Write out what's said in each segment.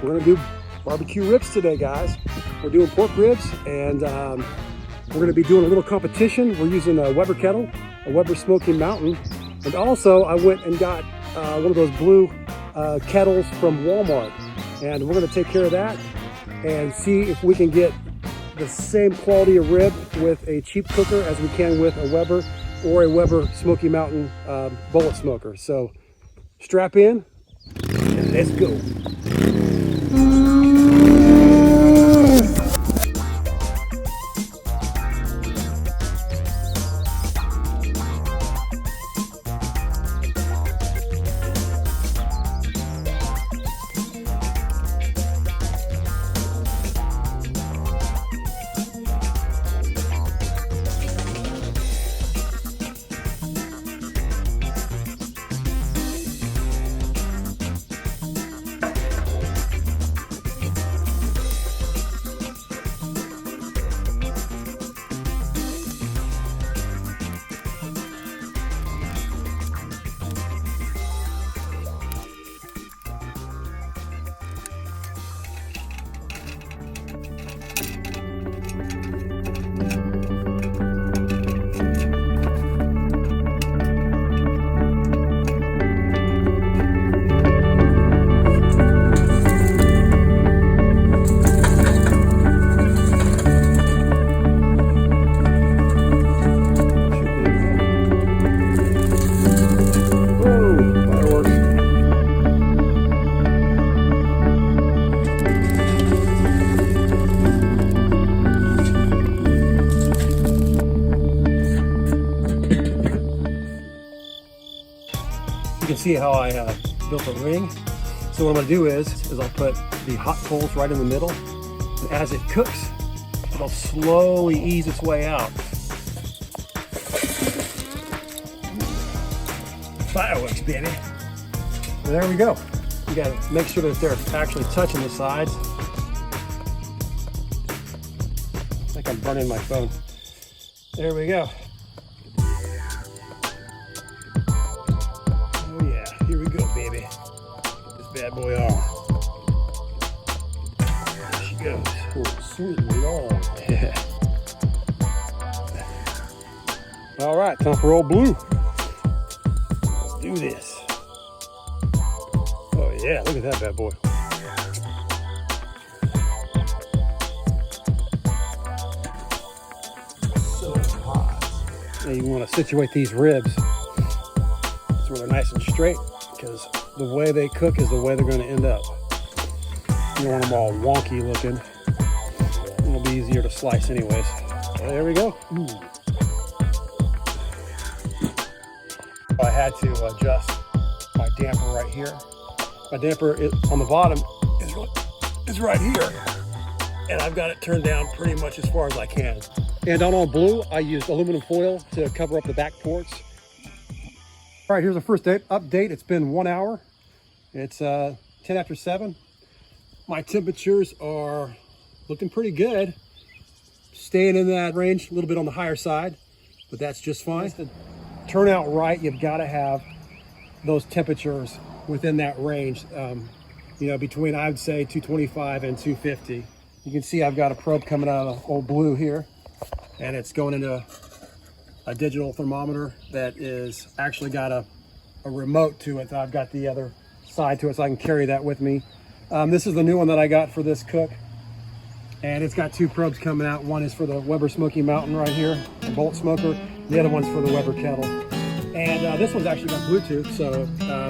We're gonna do barbecue ribs today, guys. We're doing pork ribs, and we're gonna be doing a little competition. We're using a Weber Kettle, a Weber Smokey Mountain, and also I went and got one of those blue kettles from Walmart, and we're gonna take care of that and see if we can get the same quality of rib with a cheap cooker as we can with a Weber or a Weber Smokey Mountain bullet smoker. So strap in and let's go. You can see how I built a ring. So what I'm gonna do is I'll put the hot coals right in the middle, and as it cooks, it'll slowly ease its way out. Fireworks, baby. And there we go. You gotta make sure that they're actually touching the sides. I think I'm burning my phone. There we go. Here we go, baby. Get this bad boy on. There she goes. Oh, sweet Lord. Yeah. All right, time for old blue. Let's do this. Oh yeah, look at that bad boy. So hot. Now you want to situate these ribs so they're nice and straight, because the way they cook is the way they're going to end up. You don't want them all wonky looking. It'll be easier to slice anyways. So there we go. Ooh. I had to adjust my damper right here. My damper on the bottom is right here, and I've got it turned down pretty much as far as I can. And on all blue, I used aluminum foil to cover up the back ports. All right, here's the first update. It's been 1 hour. It's 10 after 7. My temperatures are looking pretty good. Staying in that range, a little bit on the higher side, but that's just fine. To turn out right, you've got to have those temperatures within that range. You know, between, I would say, 225 and 250. You can see I've got a probe coming out of old blue here, and it's going into a digital thermometer that is actually got a remote to it. I've got the other side to it so I can carry that with me. This is the new one that I got for this cook, and it's got 2 probes coming out. One is for the Weber Smokey Mountain right here, the bullet smoker. The other one's for the Weber Kettle. And this one's actually got Bluetooth, so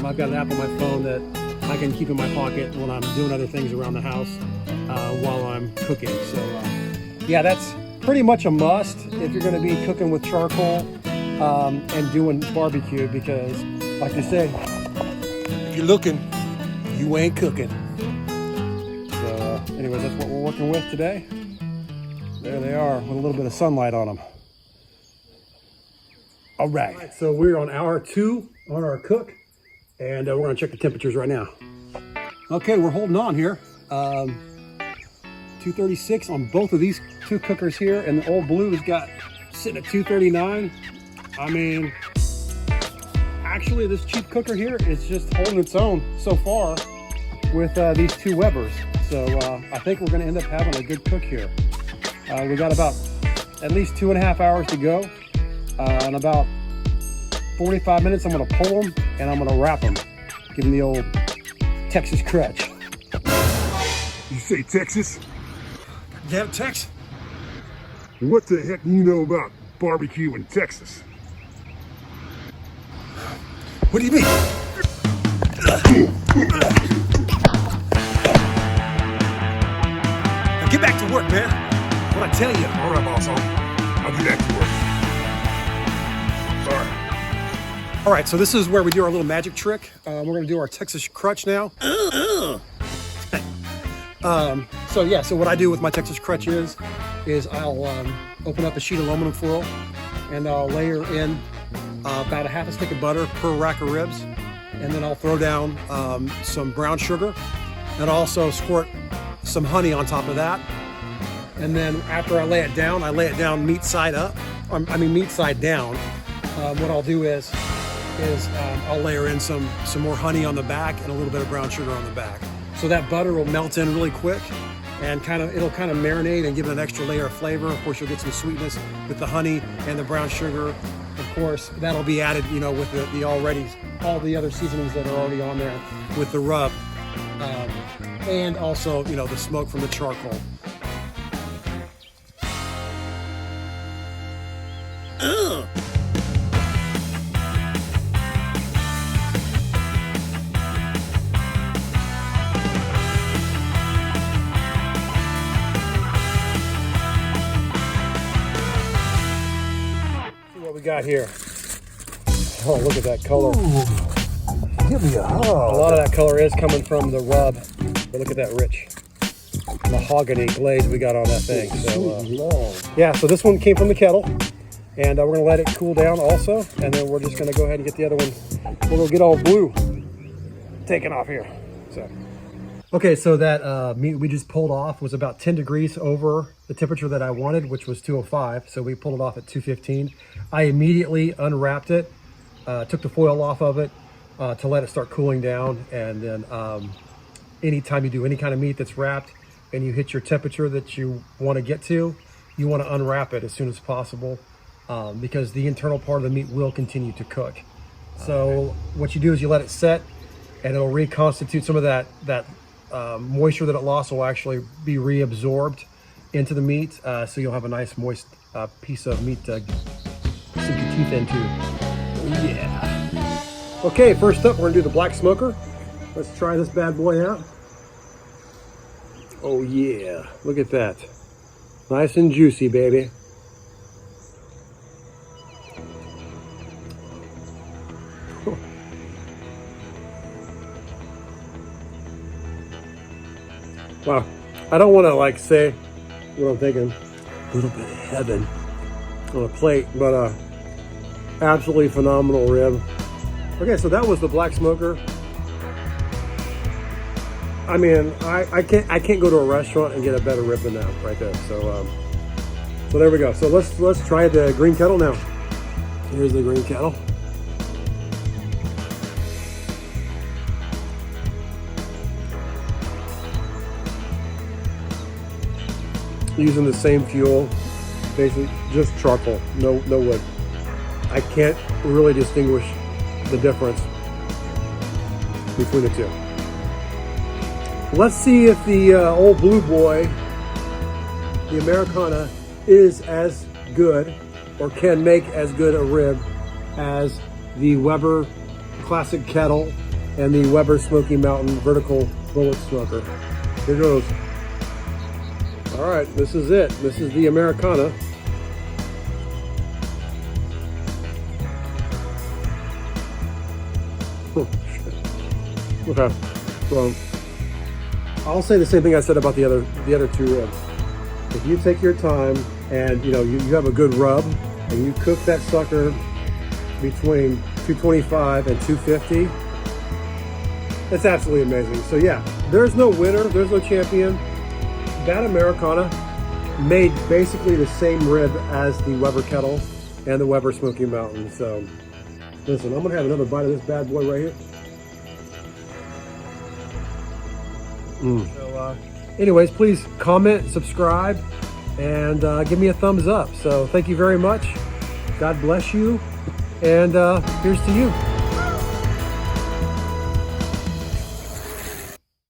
I've got an app on my phone that I can keep in my pocket when I'm doing other things around the house while I'm cooking. So yeah, that's pretty much a must if you're going to be cooking with charcoal and doing barbecue, because like they say, if you're looking, you ain't cooking. So anyways, that's what we're working with today. There they are with a little bit of sunlight on them. All right, so we're on hour 2 on our cook, and we're going to check the temperatures right now. Okay, we're holding on here. 236 on both of these 2 cookers here, and the old blue's got sitting at 239. I mean, actually this cheap cooker here is just holding its own so far. with these two Webers. So I think we're going to end up having a good cook here. We got about at least 2.5 hours to go. In about 45 minutes, I'm going to pull them and I'm going to wrap them. Give them the old Texas crutch. You say Texas? Yeah, Tex. What the heck do you know about barbecue in Texas? What do you mean? Now get back to work, man. What I tell you. All right, boss. I'll get back to work. Sorry. All right, so this is where we do our little magic trick. We're gonna do our Texas crutch now. So what I do with my Texas crutch is I'll open up a sheet of aluminum foil and I'll layer in about a half a stick of butter per rack of ribs. And then I'll throw down some brown sugar and also squirt some honey on top of that. And then after I lay it down meat side up, meat side down. What I'll do is I'll layer in some more honey on the back and a little bit of brown sugar on the back. So that butter will melt in really quick and it'll kind of marinate and give it an extra layer of flavor. Of course, you'll get some sweetness with the honey and the brown sugar. Of course, that'll be added, with all the other seasonings that are already on there with the rub. And also, the smoke from the charcoal. Got here. Oh, look at that color. Ooh, give me a hug. A lot of that color is coming from the rub. But look at that rich mahogany glaze we got on that thing. So this one came from the kettle, and we're gonna let it cool down also, and then we're just gonna go ahead and get the other one. We're gonna get all blue taken off here. Okay, so that meat we just pulled off was about 10 degrees over the temperature that I wanted, which was 205. So we pulled it off at 215. I immediately unwrapped it, took the foil off of it to let it start cooling down. And then anytime you do any kind of meat that's wrapped and you hit your temperature that you want to get to, you want to unwrap it as soon as possible because the internal part of the meat will continue to cook. So what you do is you let it set and it'll reconstitute some of that moisture that it lost will actually be reabsorbed into the meat, so you'll have a nice moist piece of meat to sink your teeth into. Yeah. Okay, first up we're gonna do the black smoker. Let's try this bad boy out. Oh yeah, look at that. Nice and juicy, baby. Wow, I don't want to say what I'm thinking. A little bit of heaven on a plate, but absolutely phenomenal rib. Okay, so that was the black smoker. I mean, I can't go to a restaurant and get a better rib than that right there. So there we go. So let's try the green kettle now. Here's the green kettle. Using the same fuel, basically just charcoal, no wood. I can't really distinguish the difference between the two. Let's see if the old blue boy, the Americana, is as good or can make as good a rib as the Weber Classic Kettle and the Weber Smokey Mountain Vertical Bullet Smoker. Here goes. All right, this is it. This is the Americana. Okay, so I'll say the same thing I said about the other two ribs. If you take your time and you have a good rub and you cook that sucker between 225 and 250, it's absolutely amazing. So yeah, there's no winner, there's no champion. That Americana made basically the same rib as the Weber Kettle and the Weber Smokey Mountain. So listen, I'm gonna have another bite of this bad boy right here. So anyways, please comment, subscribe, and give me a thumbs up. So thank you very much. God bless you. And here's to you.